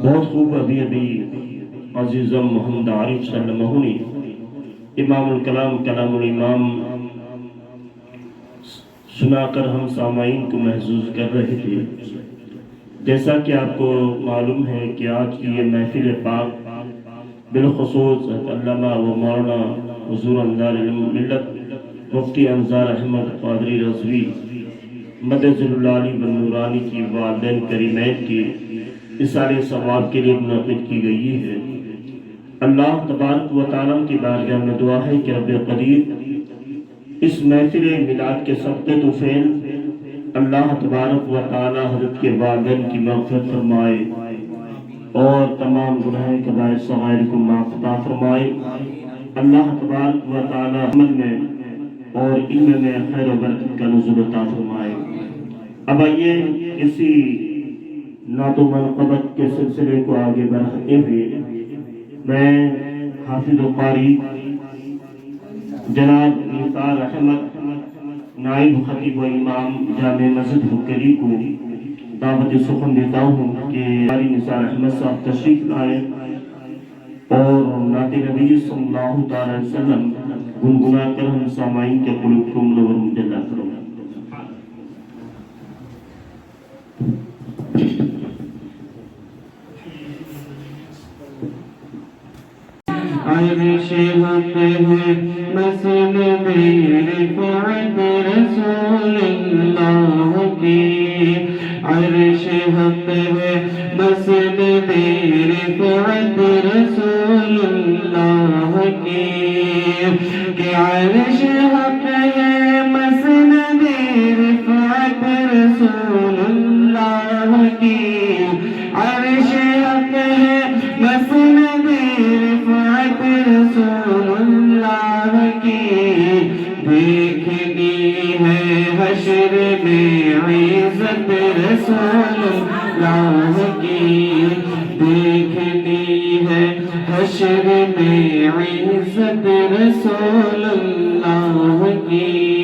بہت خوب ابھی عزیزم محمد عارف صلی اللہ علیہ وسلم امام الکلام کلام الامام سنا کر ہم سامعین کو محظوظ کر رہے تھے۔ جیسا کہ آپ کو معلوم ہے کہ آج کی یہ محفل پاک بالخصوص علامہ و مولانا حضور انظار ملت مفتی انظار احمد قادری رضوی مدد اللہ علی بن نورانی کی والدین کریمین کی اثار ثواب کے لیے منعقد کی گئی ہے۔ اللہ تبارک و تعالیٰ کی بارگاہ میں دعا ہے کہ رب قدیر اس محفل میلاد کے صدقے طفیل اللہ تبارک و تعالیٰ حضرت کے والدین کی مغفرت فرمائے اور تمام گناہ کبائر صغائر کو معاف عطا فرمائے۔ اللہ تبارک و تعالیٰ عمل میں اور علم میں خیر و برکت کا نزول عطا فرمائے۔ اب آئیے اسی نعت و منقبت کے سلسلے کو آگے بڑھاتے ہوئے میں حافظ و قاری جناب نثار احمد نائب خطیب و امام جامع مسجد حکری کو دعوت سخن دیتا ہوں کہ قاری نثار احمد صاحب تشریف لائے اور نعت نبی صلی اللہ علیہ وسلم گنگنا کر ہم سامعین کے قلوب کو منور مجلہ فرمائے۔ عرش حق ہے مسند رفعت رسول اللہ کی، عرش حق ہے مسند رفعت رسول اللہ کی، کہ عرش حق ہے مسند رفعت رسول اللہ کی، عرش حق ہے مسند رفعت رسول اللہ کی، دیکھنی ہے حشر میں عزت رسول اللہ کی، دیکھنی ہے حشر میں عزت رسول اللہ کی۔